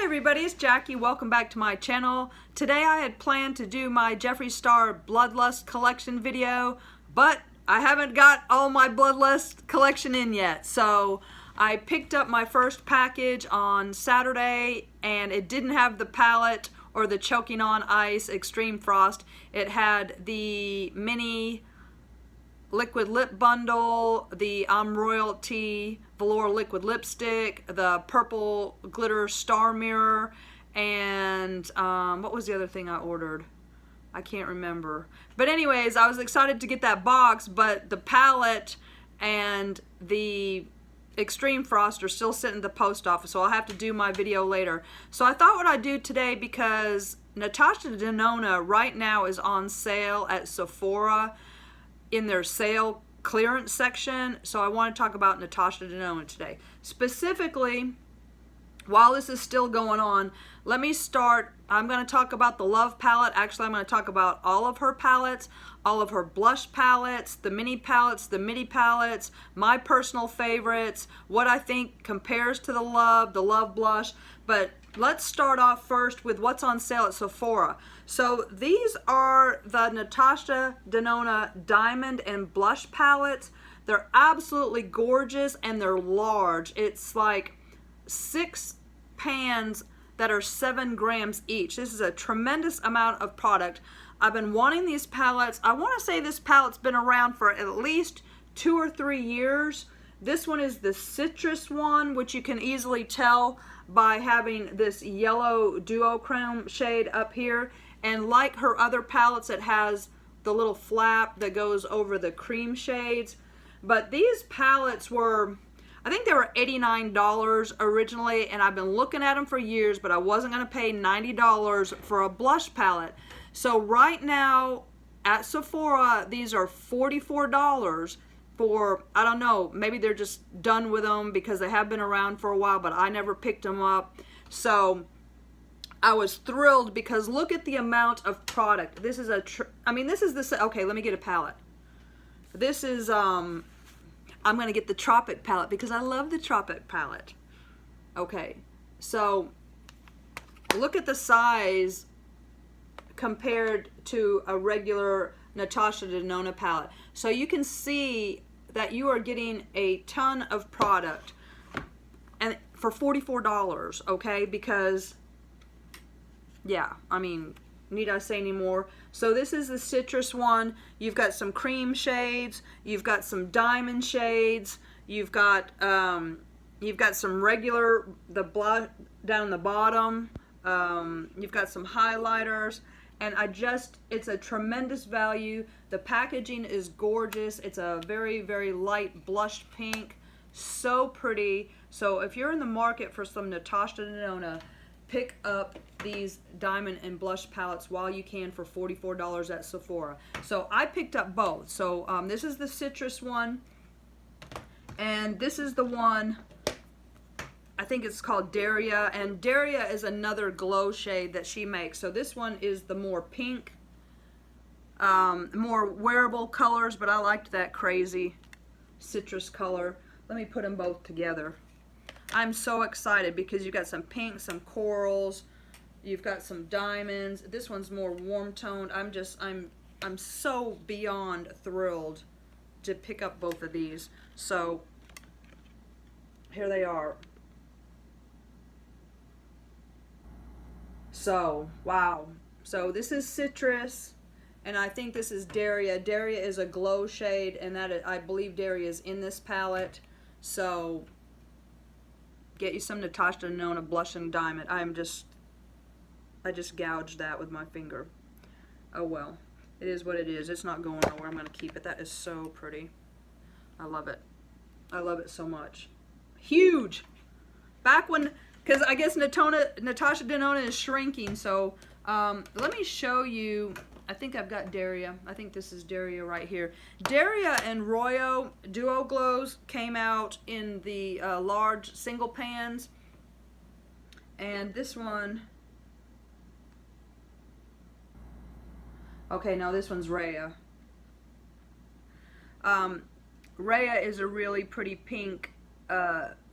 everybody, it's Jackie. Welcome back to my channel. Today I had planned to do my Jeffree Star Bloodlust collection video, but I haven't got all my Bloodlust collection in yet. So I picked up my first package on Saturday and it didn't have the palette or the Choking on Ice Extreme Frost. It had the mini liquid lip bundle, the Royalty velour liquid lipstick, the purple glitter star mirror, and what was the other thing I ordered? I can't remember. But anyways, I was excited to get that box, but the palette and the Extreme Frost are still sitting at the post office, so I'll have to do my video later. So I thought what I'd do today, because Natasha Denona right now is on sale at Sephora in their sale clearance section, so I want to talk about Natasha Denona today. Specifically, while this is still going on, let me start. I'm going to talk about the Love palette. Actually, I'm going to talk about all of her palettes, all of her blush palettes, the mini palettes, the Midi palettes, my personal favorites, what I think compares to the Love blush. But let's start off first with what's on sale at Sephora. So these are the Natasha Denona Diamond and Blush palettes. They're absolutely gorgeous and they're large. It's like 6 pans that are 7 grams each. This is a tremendous amount of product. I've been wanting these palettes. I want to say this palette's been around for at least 2 or 3 years. This one is the citrus one, which you can easily tell by having this yellow duochrome shade up here. And like her other palettes, it has the little flap that goes over the cream shades. But these palettes were, I think they were $89 originally, and I've been looking at them for years, but I wasn't going to pay $90 for a blush palette. So right now at Sephora, these are $44 for, I don't know, maybe they're just done with them because they have been around for a while, but I never picked them up. So I was thrilled because look at the amount of product. This is this is the, okay, let me get a palette. This is, I'm going to get the Tropic Palette because I love the Tropic Palette. Okay, so look at the size compared to a regular Natasha Denona palette. So you can see that you are getting a ton of product and for $44, okay? Because yeah, I mean, need I say any more? So this is the citrus one. You've got some cream shades, you've got some diamond shades, you've got some regular, the blush down the bottom, you've got some highlighters, and it's a tremendous value. The packaging is gorgeous. It's a very, very light blush pink, so pretty. So if you're in the market for some Natasha Denona, pick up these diamond and blush palettes while you can for $44 at Sephora. So I picked up both. So this is the citrus one, and this is the one, I think it's called Dariya, and Dariya is another glow shade that she makes. So this one is the more pink, more wearable colors, but I liked that crazy citrus color. Let me put them both together. I'm so excited because you've got some pink, some corals, you've got some diamonds. This one's more warm toned. I'm so beyond thrilled to pick up both of these. So here they are. So wow. So this is citrus, and I think this is Dariya. Dariya is a glow shade, and I believe Dariya is in this palette. So get you some Natasha Denona Blush and Diamond. I just gouged that with my finger. Oh well, it is what it is. It's not going nowhere. I'm going to keep it. That is so pretty. I love it. I love it so much. Huge! Back when, because I guess Natasha Denona is shrinking, so let me show you. I think I've got Dariya. I think this is Dariya right here. Dariya and Royo Duo Glows came out in the large single pans. And this one, okay, no, this one's Raya. Raya is a really pretty pink,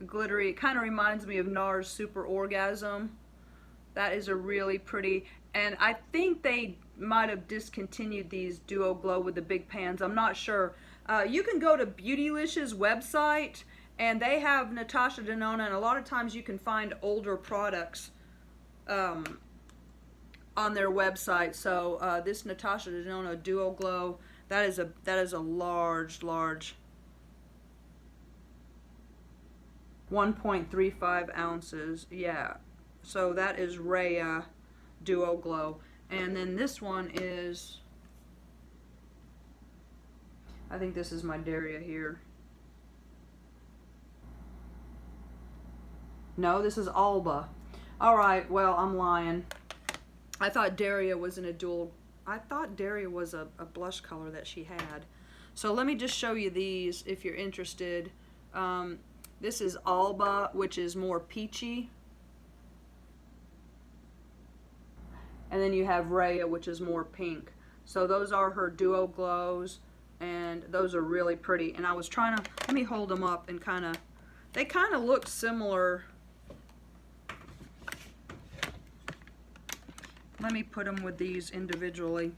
glittery. It kind of reminds me of NARS Super Orgasm. That is a really pretty, and I think they might have discontinued these Duo Glow with the big pans. I'm not sure. You can go to Beautylicious website, and they have Natasha Denona, and a lot of times you can find older products on their website. So this Natasha Denona Duo Glow, that is a large 1.35 ounces. Yeah. So that is Rhea Duo Glow. And then this one is, I think this is my Dariya here. No, this is Alba. Alright, well, I'm lying. I thought Dariya was in a dual, I thought Dariya was a blush color that she had. So let me just show you these if you're interested. This is Alba, which is more peachy. And then you have Rhea, which is more pink. So those are her Duo Glows, and those are really pretty. And I was trying to, let me hold them up and kind of, they kind of look similar. Let me put them with these individually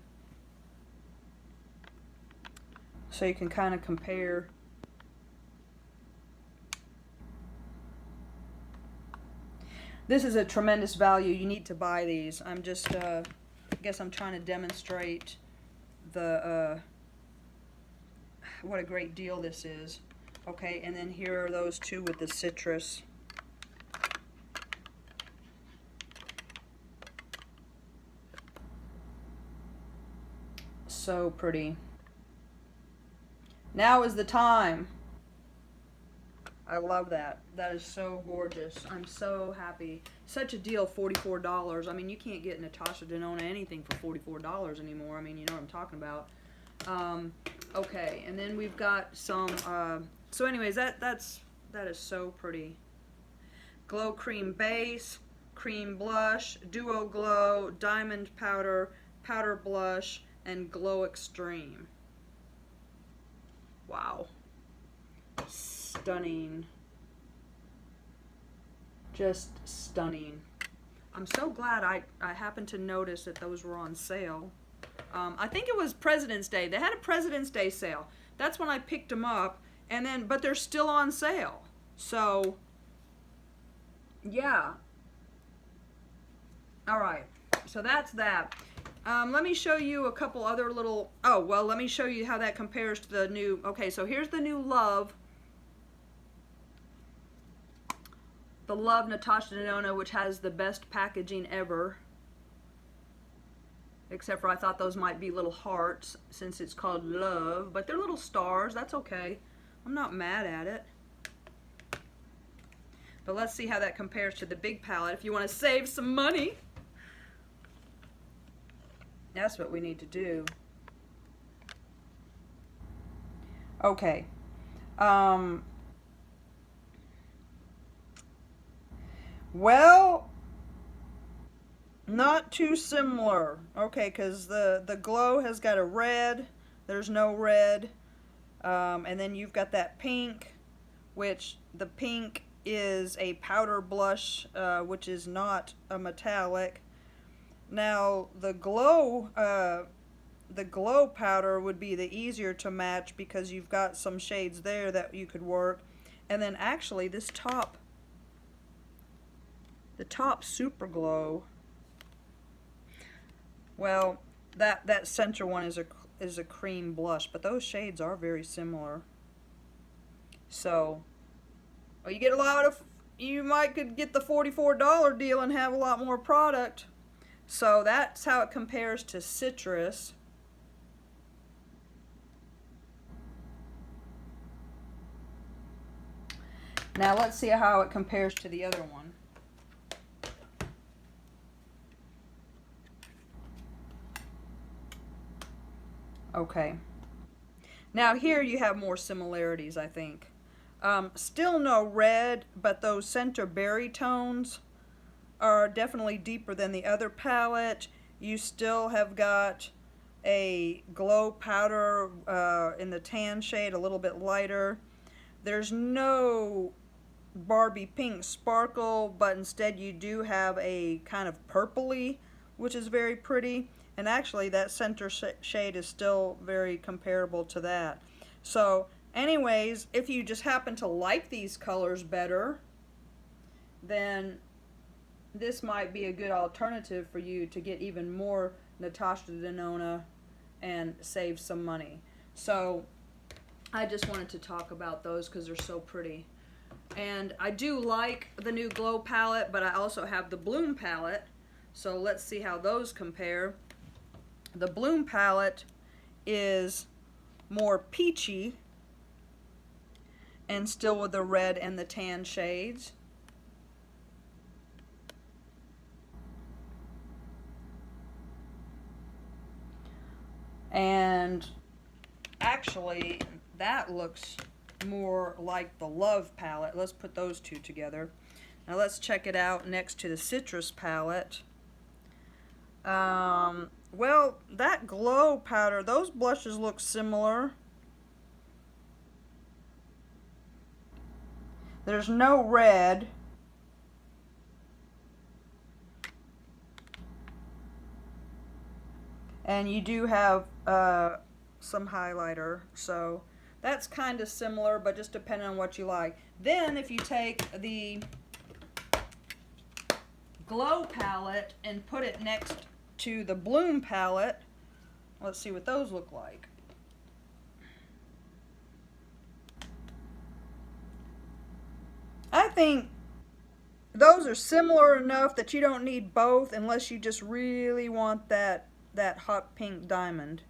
so you can kind of compare. This is a tremendous value. You need to buy these. I'm just, I guess I'm trying to demonstrate the, what a great deal this is. Okay, and then here are those two with the citrus. So pretty. Now is the time. I love that. That is so gorgeous. I'm so happy. Such a deal, $44. I mean, you can't get Natasha Denona anything for $44 anymore. I mean, you know what I'm talking about. Okay, and then we've got some, so anyways, that is so pretty. Glow Cream Base, Cream Blush, Duo Glow, Diamond Powder, Powder Blush, and Glow Extreme. Wow. Stunning. Just stunning. I'm so glad I happened to notice that those were on sale. I think it was President's Day. They had a President's Day sale. That's when I picked them up, and then, but they're still on sale. So, yeah. All right. So that's that. Let me show you a couple other little, oh, well, let me show you how that compares to the new, okay, so here's the new Love. The Love Natasha Denona, which has the best packaging ever. Except for I thought those might be little hearts since it's called Love. But they're little stars. That's okay. I'm not mad at it. But let's see how that compares to the big palette if you want to save some money. That's what we need to do. Okay. Well, not too similar. Okay, because the Glow has got a red. There's no red. And then you've got that pink, which the pink is a powder blush, which is not a metallic. Now, the Glow powder would be the easier to match because you've got some shades there that you could work. And then actually this top, the top Super Glow, well, that center one is a cream blush, but those shades are very similar. So, well, you get a lot of, you could get the $44 deal and have a lot more product. So that's how it compares to Citrus. Now let's see how it compares to the other one. Okay. Now here you have more similarities, I think. Still no red, but those center berry tones are definitely deeper than the other palette. You still have got a glow powder in the tan shade, a little bit lighter. There's no Barbie pink sparkle, but instead you do have a kind of purpley, which is very pretty. And actually that center shade is still very comparable to that. So anyways, if you just happen to like these colors better, then this might be a good alternative for you to get even more Natasha Denona and save some money. So I just wanted to talk about those because they're so pretty. And I do like the new Glow palette, but I also have the Bloom palette. So let's see how those compare. The Bloom palette is more peachy and still with the red and the tan shades. And actually that looks more like the Love palette. Let's put those two together. Now let's check it out next to the Citrus palette. Well, that Glow powder, those blushes look similar. There's no red. And you do have some highlighter, so that's kind of similar, but just depending on what you like. Then if you take the Glow palette and put it next to the Bloom palette, let's see what those look like. I think those are similar enough that you don't need both unless you just really want that hot pink diamond.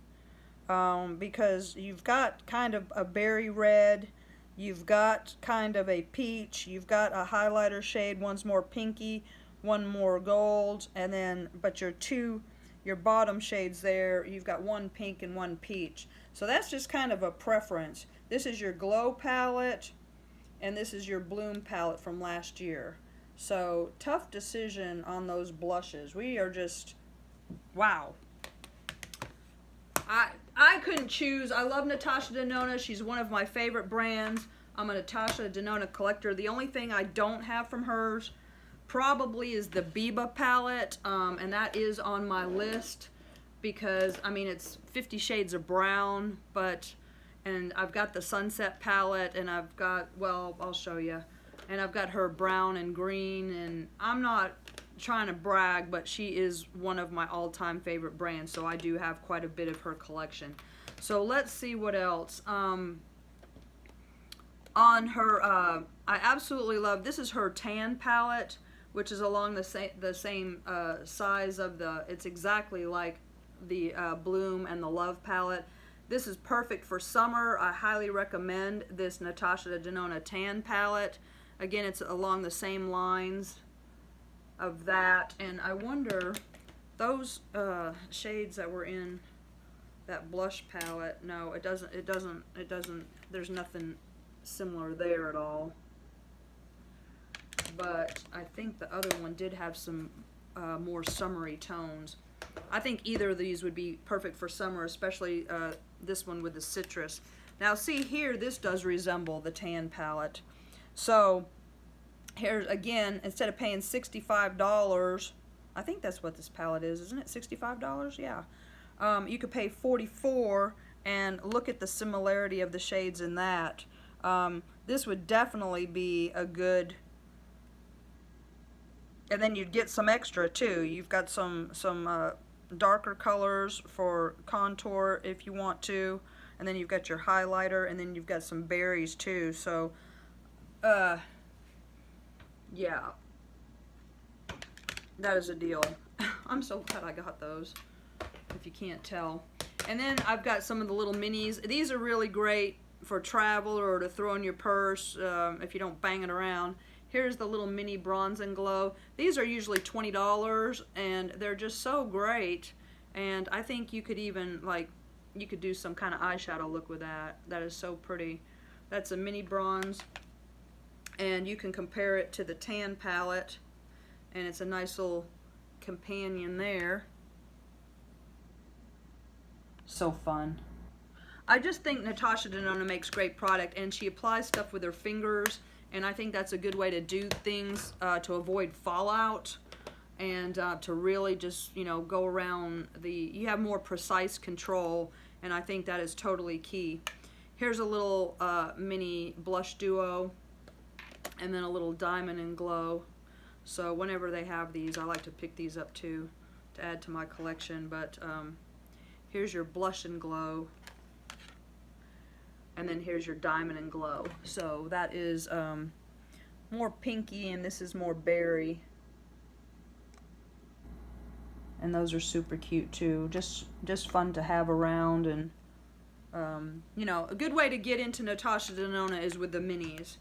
Because you've got kind of a berry red, you've got kind of a peach, you've got a highlighter shade, one's more pinky, one more gold, and then, but your bottom shades there, you've got one pink and one peach. So that's just kind of a preference. This is your Glow palette, and this is your Bloom palette from last year. So tough decision on those blushes. We are just, wow. I couldn't choose. I love Natasha Denona. She's one of my favorite brands. I'm a Natasha Denona collector. The only thing I don't have from hers probably is the Biba palette, and that is on my list because, I mean, it's 50 Shades of Brown, and I've got the Sunset palette, and I've got, well, I'll show you, and I've got her brown and green, and I'm not trying to brag, but she is one of my all-time favorite brands, so I do have quite a bit of her collection. So let's see what else. On her, I absolutely love, this is her tan palette, which is along the same size of the, it's exactly like the Bloom and the Love palette. This is perfect for summer. I highly recommend this Natasha Denona tan palette. Again, it's along the same lines of that, and I wonder, those shades that were in that blush palette, no, it doesn't, there's nothing similar there at all. But I think the other one did have some more summery tones. I think either of these would be perfect for summer, especially this one with the citrus. Now see here, this does resemble the tan palette. So here's, again, instead of paying $65, I think that's what this palette is, isn't it? $65? Yeah. You could pay $44, and look at the similarity of the shades in that. This would definitely be a good, and then you'd get some extra too. You've got some darker colors for contour if you want to, and then you've got your highlighter, and then you've got some berries too. So yeah, that is a deal. I'm so glad I got those, if you can't tell. And then I've got some of the little minis. These are really great for travel or to throw in your purse if you don't bang it around. Here's the little mini Bronze and Glow. These are usually $20, and they're just so great. And I think you could even, like, you could do some kind of eyeshadow look with that. That is so pretty. That's a mini bronze, and you can compare it to the tan palette, and it's a nice little companion there. So fun. I just think Natasha Denona makes great product, and she applies stuff with her fingers, and I think that's a good way to do things to avoid fallout, and to really just, you know, go around you have more precise control, and I think that is totally key. Here's a little mini blush duo, and then a little Diamond and Glow. So whenever they have these, I like to pick these up too to add to my collection. But here's your Blush and Glow, and then here's your Diamond and Glow. So that is more pinky, and this is more berry. And those are super cute too. Just fun to have around, and you know, a good way to get into Natasha Denona is with the minis.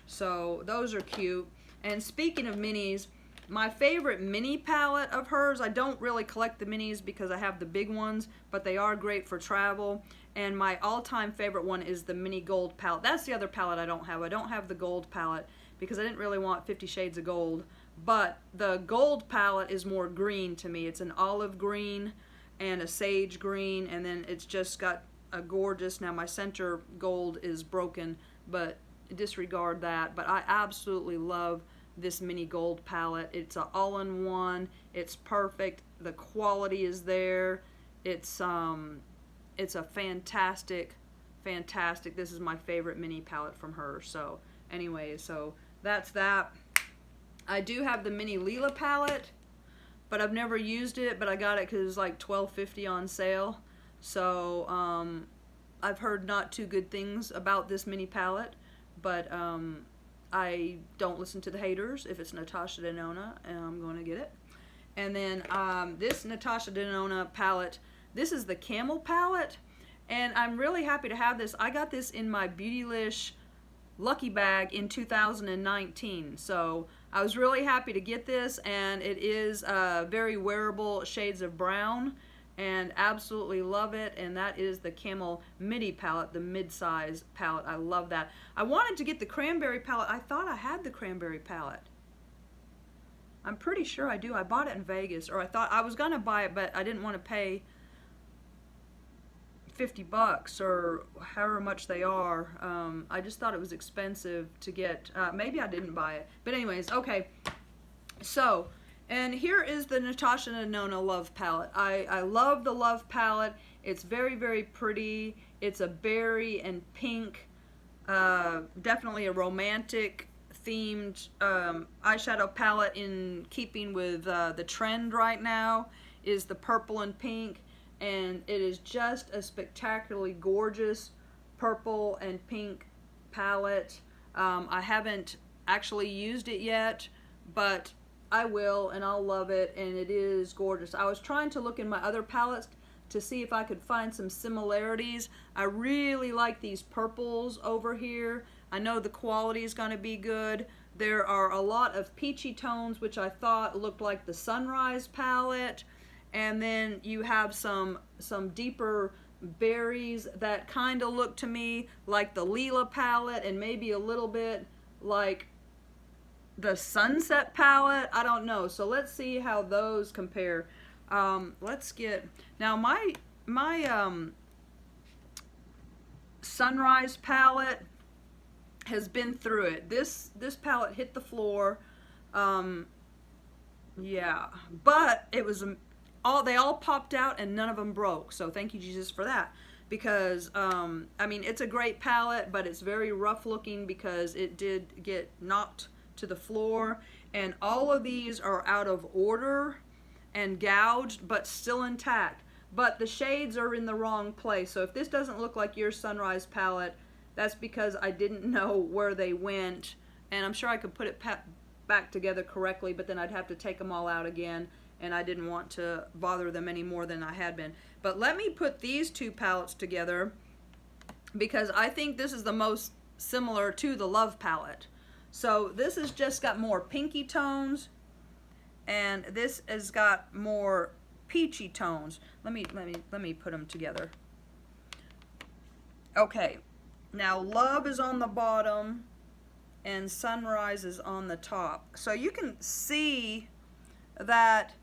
So those are cute. And speaking of minis, my favorite mini palette of hers, I don't really collect the minis because I have the big ones, but they are great for travel. And my all-time favorite one is the mini gold palette. That's the other palette I don't have. I don't have the gold palette because I didn't really want 50 Shades of Gold. But the gold palette is more green to me. It's an olive green and a sage green, and then it's just got a gorgeous, now my center gold is broken, but disregard that. But I absolutely love this mini gold palette. It's an all-in-one. It's perfect. The quality is there. It's a fantastic, this is my favorite mini palette from her. So anyway, so that's that. I do have the mini Lila palette, but I've never used it, but I got it because it's like $12.50 on sale. So I've heard not too good things about this mini palette, but I don't listen to the haters. If it's Natasha Denona, I'm going to get it. And then this Natasha Denona palette, this is the Camel palette, and I'm really happy to have this. I got this in my Beautylish Lucky Bag in 2019, so I was really happy to get this, and it is very wearable shades of brown, and absolutely love it. And that is the Camel Midi palette, the mid-size palette. I love that. I wanted to get the Cranberry palette. I thought I had the Cranberry palette. I'm pretty sure I do. I bought it in Vegas, or I thought I was gonna buy it, but I didn't want to pay $50 or however much they are. I just thought it was expensive to get. Maybe I didn't buy it, but anyways, okay. So, and here is the Natasha Denona Love palette. I love the Love palette. It's very, very pretty. It's a berry and pink, definitely a romantic themed eyeshadow palette, in keeping with the trend right now is the purple and pink. And it is just a spectacularly gorgeous purple and pink palette. I haven't actually used it yet, but I will, and I'll love it, and it is gorgeous. I was trying to look in my other palettes to see if I could find some similarities. I really like these purples over here. I know the quality is going to be good. There are a lot of peachy tones, which I thought looked like the Sunrise palette. And then you have some deeper berries that kind of look to me like the Lila palette, and maybe a little bit like the Sunset palette. I don't know. So let's see how those compare. Let's get, now my Sunrise palette has been through it. This palette hit the floor. Yeah, but it was they all popped out and none of them broke. So thank you, Jesus, for that. Because, I mean, it's a great palette, but it's very rough looking because it did get knocked to the floor. And all of these are out of order and gouged, but still intact. But the shades are in the wrong place. So if this doesn't look like your Sunrise palette, that's because I didn't know where they went. And I'm sure I could put it back together correctly, but then I'd have to take them all out again. And I didn't want to bother them any more than I had been. But let me put these two palettes together because I think this is the most similar to the Love palette. So this has just got more pinky tones, and this has got more peachy tones. Let me put them together. Okay, now Love is on the bottom and Sunrise is on the top. So you can see that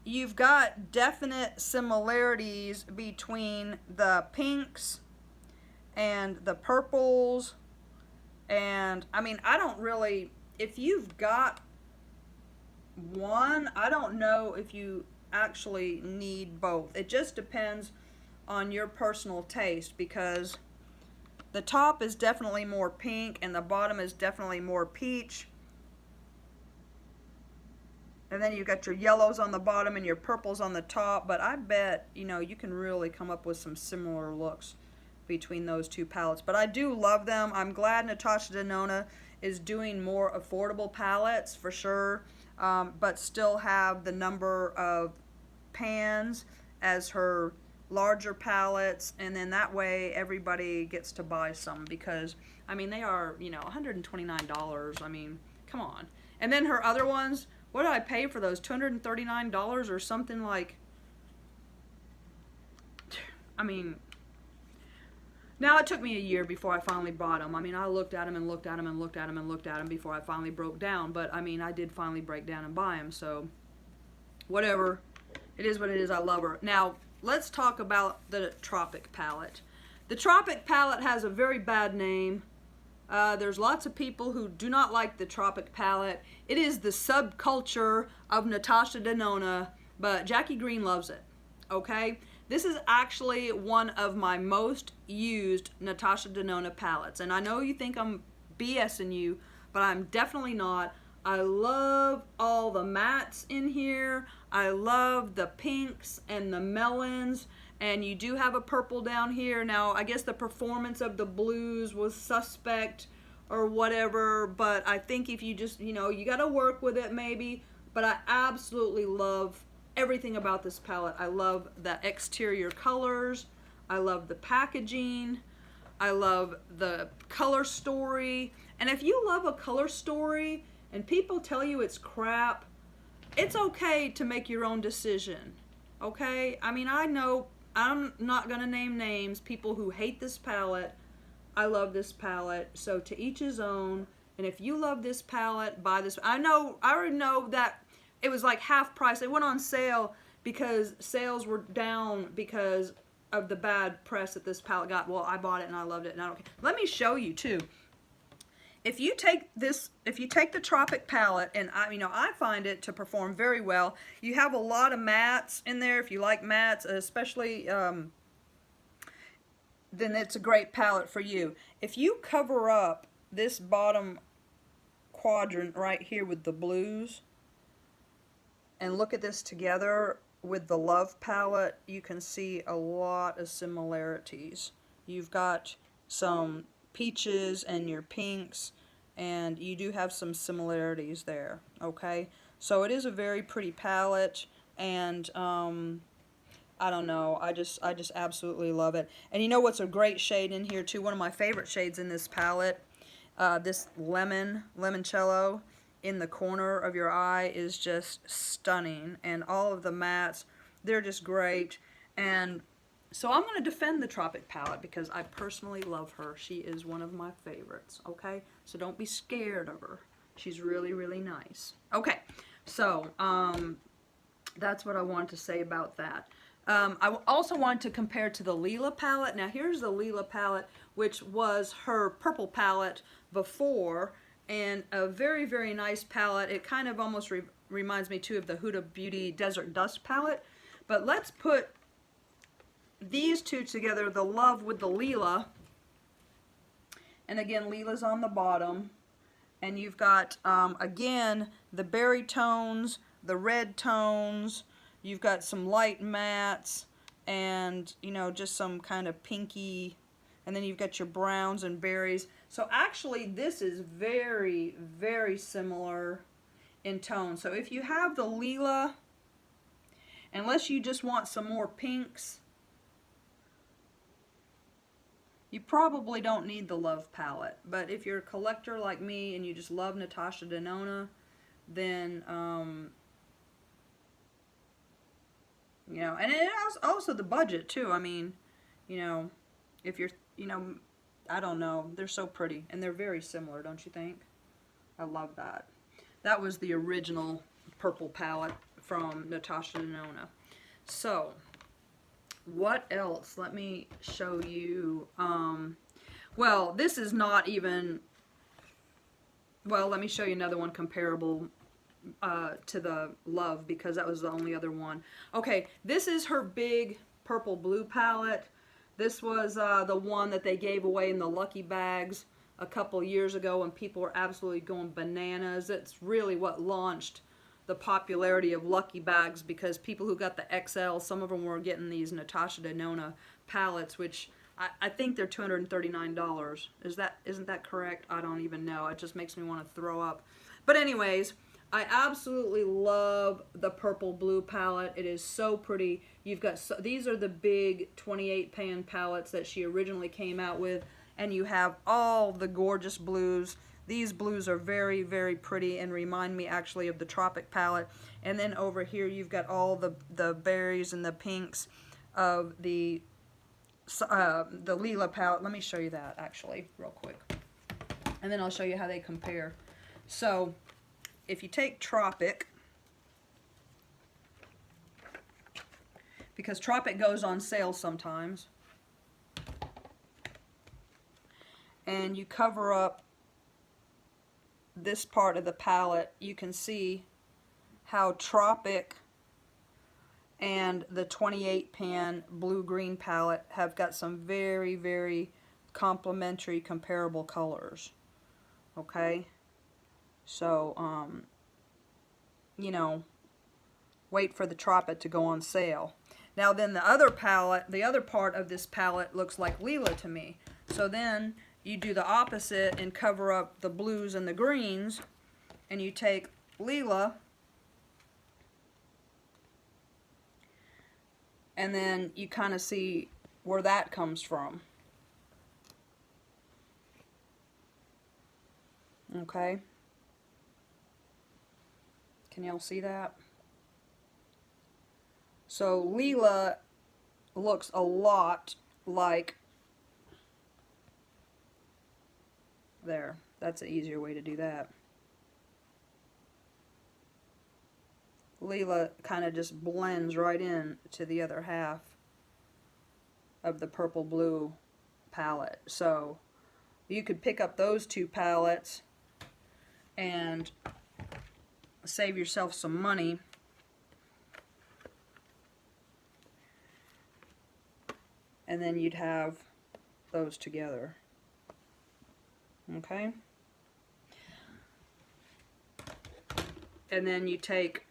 you've got definite similarities between the pinks and the purples And I mean, I don't really, if you've got one, I don't know if you actually need both. It just depends on your personal taste, because the top is definitely more pink and the bottom is definitely more peach. And then you've got your yellows on the bottom and your purples on the top. But I bet, you know, you can really come up with some similar looks between those two palettes. But I do love them. I'm glad Natasha Denona is doing more affordable palettes for sure. But still have the number of pans as her larger palettes, and then that way everybody gets to buy some, because I mean they are, you know, $129. I mean, come on. And then her other ones, what did I pay for those? $239 or something, like, I mean, now it took me a year before I finally bought them. I mean, I looked at them and looked at them and looked at them and looked at them before I finally broke down. But I mean, I did finally break down and buy them. So whatever, it is what it is. I love her. Now let's talk about the Tropic Palette. The Tropic Palette has a very bad name. There's lots of people who do not like the Tropic Palette. It is the subculture of Natasha Denona, but Jackie Green loves it. Okay? This is actually one of my most used Natasha Denona palettes. And I know you think I'm BSing you, but I'm definitely not. I love all the mattes in here. I love the pinks and the melons. And you do have a purple down here. Now, I guess the performance of the blues was suspect or whatever. But I think if you just, you know, you got to work with it maybe. But I absolutely love everything about this palette. I love the exterior colors. I love the packaging. I love the color story. And if you love a color story and people tell you it's crap, it's okay to make your own decision. Okay? I mean, I know I'm not going to name names, people who hate this palette. I love this palette. So to each his own. And if you love this palette, buy this. I already know that it was like half price. It went on sale because sales were down because of the bad press that this palette got. Well, I bought it and I loved it and I don't care. Let me show you too. If you take the Tropic Palette, and I find it to perform very well. You have a lot of mattes in there. If you like mattes, especially, then it's a great palette for you. If you cover up this bottom quadrant right here with the blues, and look at this together with the Love palette, you can see a lot of similarities. You've got some peaches and your pinks, and you do have some similarities there, okay? So it is a very pretty palette, and I don't know, I just absolutely love it. And you know what's a great shade in here too? One of my favorite shades in this palette, this limoncello in the corner of your eye is just stunning, and all of the mattes, they're just great. And so I'm going to defend the Tropic Palette because I personally love her. She is one of my favorites, okay? So don't be scared of her. She's really, really nice. Okay, so that's what I wanted to say about that. I also wanted to compare to the Lila Palette. Now here's the Lila Palette, which was her purple palette before, and a very, very nice palette. It kind of almost reminds me too of the Huda Beauty Desert Dust palette. But let's put these two together, the Love with the Lila. And again, Lila's on the bottom. And you've got, again, the berry tones, the red tones. You've got some light mattes and, you know, just some kind of pinky. And then you've got your browns and berries. So actually, this is very, very similar in tone. So if you have the Lila, unless you just want some more pinks, you probably don't need the Love palette. But if you're a collector like me and you just love Natasha Denona, then, you know, and it has also the budget too. I mean, you know, if you're, you know, I don't know, they're so pretty and they're very similar, don't you think? I love that. That was the original purple palette from Natasha Denona. So, what else? Let me show you. Well, this is not even well, let me show you another one comparable to the Love, because that was the only other one. Okay, this is her big purple blue palette. This was the one that they gave away in the Lucky Bags a couple years ago when people were absolutely going bananas. It's really what launched the popularity of Lucky Bags, because people who got the XL, some of them were getting these Natasha Denona palettes, which I think they're $239. Isn't that correct? I don't even know. It just makes me want to throw up. But anyways, I absolutely love the purple blue palette. It is so pretty. You've got these are the big 28 pan palettes that she originally came out with, and you have all the gorgeous blues. These blues are very, very pretty and remind me actually of the Tropic palette. And then over here you've got all the berries and the pinks of the Lila palette. Let me show you that actually real quick, and then I'll show you how they compare. So if you take Tropic, because Tropic goes on sale sometimes, and you cover up this part of the palette, you can see how Tropic and the 28 pan blue-green palette have got some very, very complementary comparable colors. Okay? So, you know, wait for the Tropic to go on sale. Now then the other palette, the other part of this palette looks like Lila to me. So then you do the opposite and cover up the blues and the greens, and you take Lila, and then you kind of see where that comes from. Okay? Can y'all see that? So Lila looks a lot like there. That's an easier way to do that. Lila kind of just blends right in to the other half of the purple blue palette. So you could pick up those two palettes and save yourself some money. And then you'd have those together. Okay? And then you take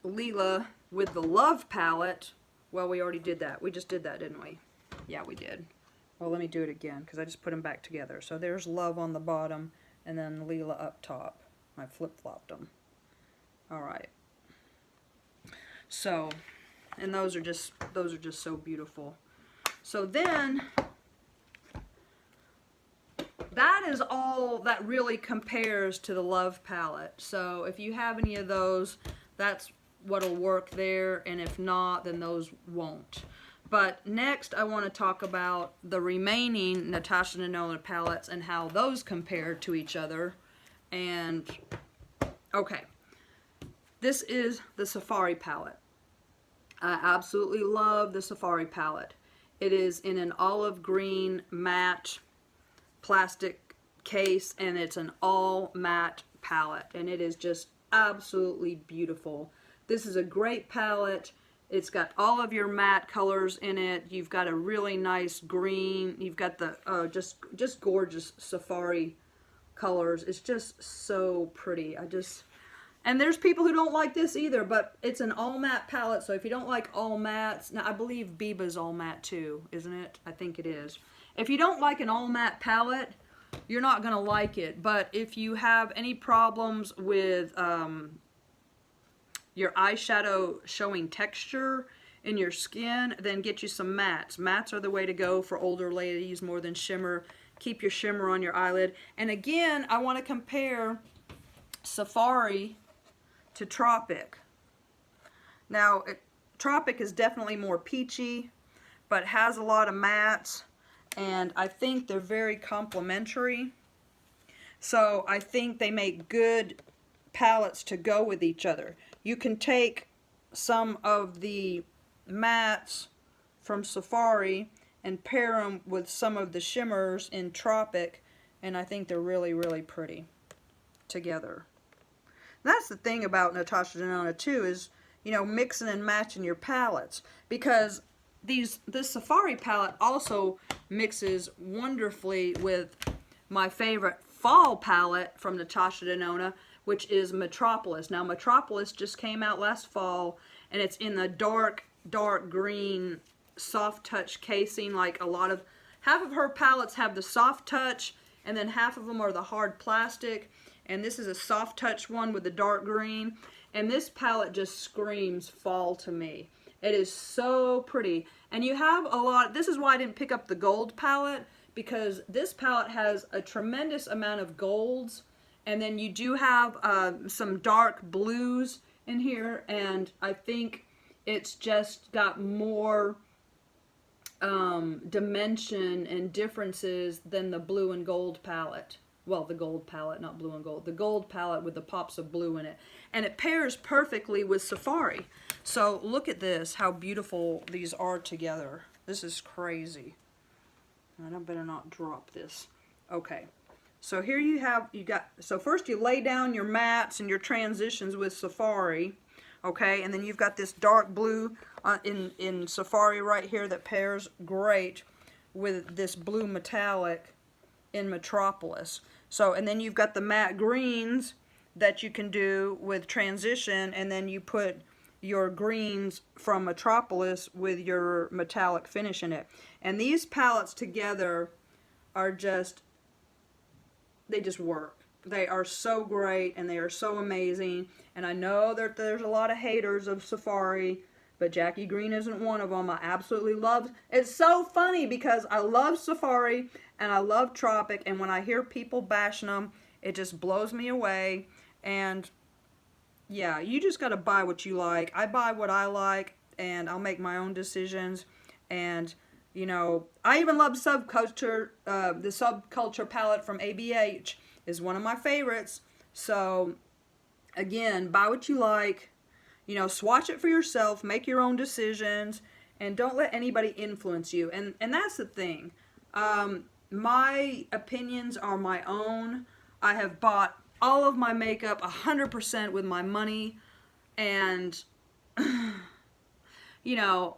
Lila with the Love palette. Well, we already did that. We just did that, didn't we? Yeah, we did. Well, let me do it again, because I just put them back together. So there's Love on the bottom, and then Lila up top. I flip-flopped them. Alright. So, and those are just so beautiful. So then, that is all that really compares to the Love palette. So if you have any of those, that's what'll work there, and if not, then those won't. But next I want to talk about the remaining Natasha Denona palettes and how those compare to each other. And okay, this is the Safari palette. I absolutely love the Safari palette. It is in an olive green matte plastic case, and it's an all matte palette, and it is just absolutely beautiful. This is a great palette. It's got all of your matte colors in it. You've got a really nice green. You've got the just gorgeous Safari colors. It's just so pretty. And there's people who don't like this either, but it's an all matte palette. So if you don't like all mattes, now I believe Biba's all matte too, isn't it? I think it is. If you don't like an all matte palette, you're not gonna like it. But if you have any problems with your eyeshadow showing texture in your skin, then get you some mattes. Mattes are the way to go for older ladies more than shimmer. Keep your shimmer on your eyelid. And again, I want to compare Safari to Tropic. Now, Tropic is definitely more peachy, but has a lot of mattes, and I think they're very complementary. So I think they make good palettes to go with each other. You can take some of the mattes from Safari and pair them with some of the shimmers in Tropic, and I think they're really, really pretty together. That's the thing about Natasha Denona too, is, you know, mixing and matching your palettes, because this Safari palette also mixes wonderfully with my favorite fall palette from Natasha Denona, which is Metropolis. Now, Metropolis just came out last fall, and it's in the dark green soft touch casing. Like half of her palettes have the soft touch, and then half of them are the hard plastic. And this is a soft touch one with the dark green. And this palette just screams fall to me. It is so pretty. And you have a lot, this is why I didn't pick up the gold palette, because this palette has a tremendous amount of golds. And then you do have some dark blues in here. And I think it's just got more dimension and differences than the blue and gold palette. Well, the gold palette, not blue and gold. The gold palette with the pops of blue in it. And it pairs perfectly with Safari. So look at this, how beautiful these are together. This is crazy. And I better not drop this. Okay. So here so first you lay down your mattes and your transitions with Safari. Okay, and then you've got this dark blue in Safari right here that pairs great with this blue metallic in Metropolis. So, and then you've got the matte greens that you can do with transition, and then you put your greens from Metropolis with your metallic finish in it. And these palettes together are just, they just work. They are so great, and they are so amazing. And I know that there's a lot of haters of Safari, but Jackie Green isn't one of them. I absolutely love, it's so funny because I love Safari and I love Tropic, and when I hear people bashing them, it just blows me away. And yeah, you just got to buy what you like. I buy what I like, and I'll make my own decisions. And you know, I even love Subculture. The Subculture palette from ABH is one of my favorites. So again, buy what you like. You know, swatch it for yourself, make your own decisions, and don't let anybody influence you. And that's the thing. My opinions are my own. I have bought all of my makeup 100% with my money, and you know,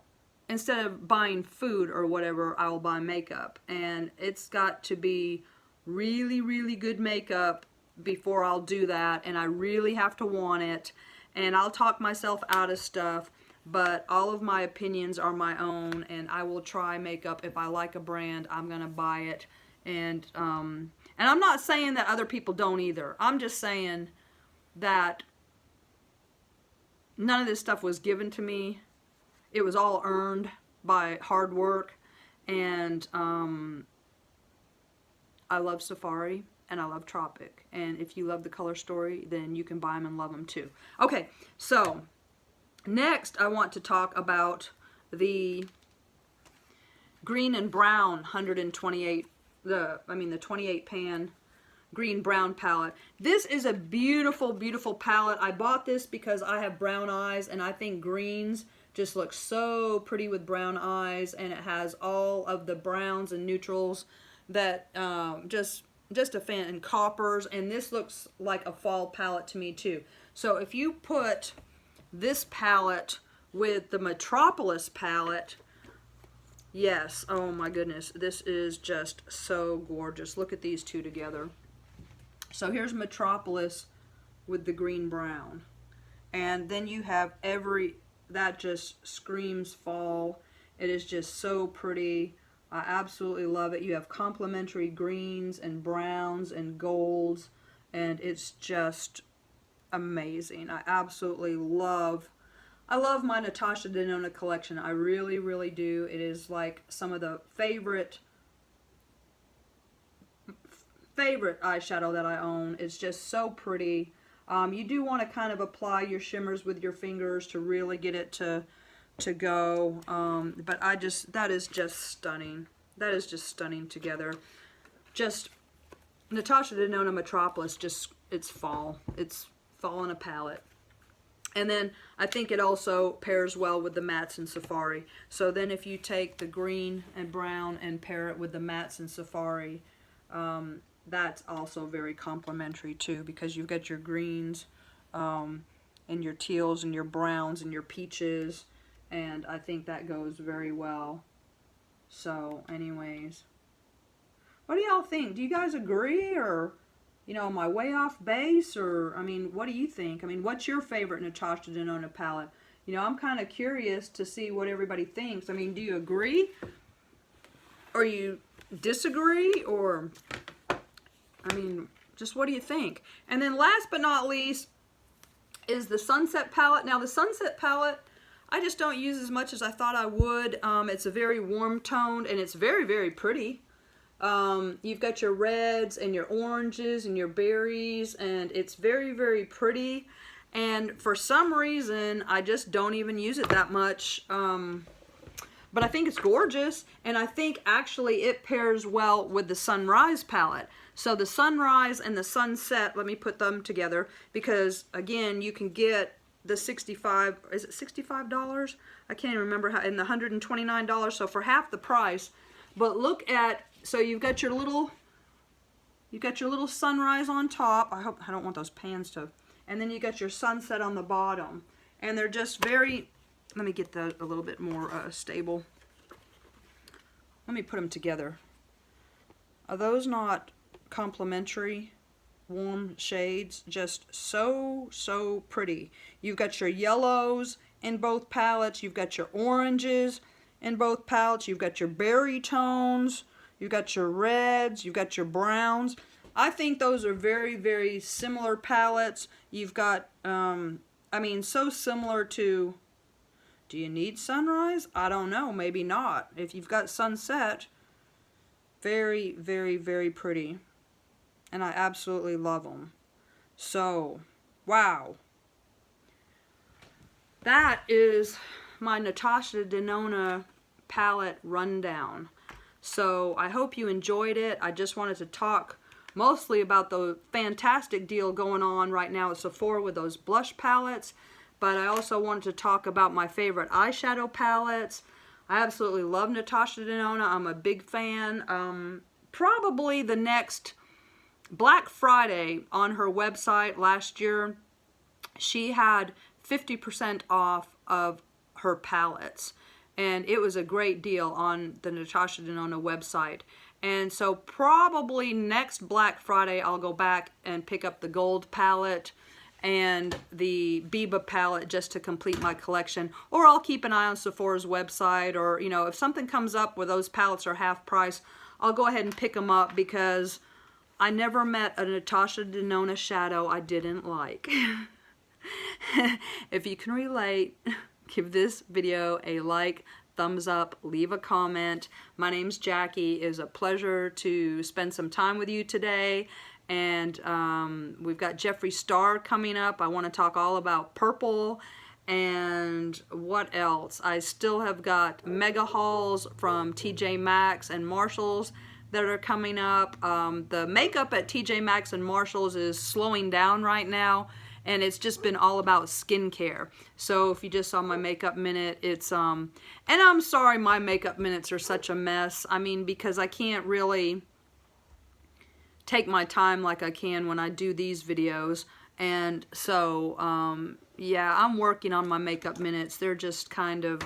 instead of buying food or whatever, I will buy makeup. And it's got to be really, really good makeup before I'll do that, and I really have to want it. And I'll talk myself out of stuff, but all of my opinions are my own, and I will try makeup. If I like a brand, I'm gonna buy it. And I'm not saying that other people don't either. I'm just saying that none of this stuff was given to me. It was all earned by hard work. And I love Safari and I love Tropic. And if you love the color story, then you can buy them and love them too. Okay, so next I want to talk about the green and brown 128, the 28 pan green brown palette. This is a beautiful, beautiful palette. I bought this because I have brown eyes, and I think greens just look so pretty with brown eyes, and it has all of the browns and neutrals that just a fan, and coppers, and this looks like a fall palette to me too. So if you put this palette with the Metropolis palette, yes, oh my goodness, this is just so gorgeous. Look at these two together. So here's Metropolis with the green brown, and then you have that just screams fall. It is just so pretty. I absolutely love it. You have complementary greens and browns and golds, and it's just amazing. I absolutely love, I love my Natasha Denona collection. I really, really do. It is like some of the favorite eyeshadow that I own. It's just so pretty. You do want to kind of apply your shimmers with your fingers to really get it to go, but that is just stunning. That is just stunning together. Just Natasha Denona Metropolis, it's fall. It's fall in a palette. And then I think it also pairs well with the mattes in Safari. So then if you take the green and brown and pair it with the mattes in Safari, that's also very complimentary too, because you've got your greens and your teals and your browns and your peaches, and I think that goes very well. So anyways, what do y'all think? Do you guys agree, or you know, am I way off base, or I mean, what do you think? I mean, what's your favorite Natasha Denona palette? You know, I'm kind of curious to see what everybody thinks. I mean, do you agree, or you disagree, or I mean, just what do you think? And then last but not least is the Sunset palette. Now the Sunset palette, I just don't use as much as I thought I would. It's a very warm toned, and it's very, very pretty. You've got your reds and your oranges and your berries, and it's very, very pretty. And for some reason, I just don't even use it that much. But I think it's gorgeous, and I think actually it pairs well with the Sunrise palette. So the Sunrise and the Sunset, let me put them together, because again, you can get the 65, is it $65? I can't even remember how, and the $129, so for half the price. But look at, so you've got your little Sunrise on top. I don't want those pans to, and then you got your Sunset on the bottom, and they're just very, let me get that a little bit more stable. Let me put them together. Are those not complementary warm shades? Just so, so pretty. You've got your yellows in both palettes. You've got your oranges in both palettes. You've got your berry tones. You've got your reds. You've got your browns. I think those are very, very similar palettes. You've got, I mean, so similar to, do you need Sunrise? I don't know. Maybe not. If you've got Sunset, very, very, very pretty. And I absolutely love them. So, wow. That is my Natasha Denona palette rundown. So, I hope you enjoyed it. I just wanted to talk mostly about the fantastic deal going on right now at Sephora with those blush palettes. But I also wanted to talk about my favorite eyeshadow palettes. I absolutely love Natasha Denona. I'm a big fan. Probably the next Black Friday on her website last year, she had 50% off of her palettes. And it was a great deal on the Natasha Denona website. And so probably next Black Friday, I'll go back and pick up the gold palette and the Biba palette just to complete my collection. Or I'll keep an eye on Sephora's website, or, you know, if something comes up where those palettes are half price, I'll go ahead and pick them up, because I never met a Natasha Denona shadow I didn't like. If you can relate, give this video a like, thumbs up, leave a comment. My name's Jackie. It is a pleasure to spend some time with you today. And we've got Jeffree Star coming up. I want to talk all about purple. And what else? I still have got mega hauls from TJ Maxx and Marshalls that are coming up. The makeup at TJ Maxx and Marshalls is slowing down right now, and it's just been all about skincare. So if you just saw my makeup minute, it's and I'm sorry my makeup minutes are such a mess. I mean, because I can't really take my time like I can when I do these videos. And so yeah, I'm working on my makeup minutes. They're just kind of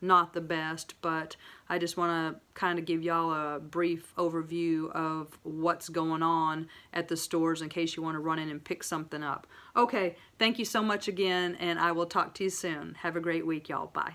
not the best, but I just want to kind of give y'all a brief overview of what's going on at the stores in case you want to run in and pick something up. Okay, thank you so much again, and I will talk to you soon. Have a great week, y'all. Bye.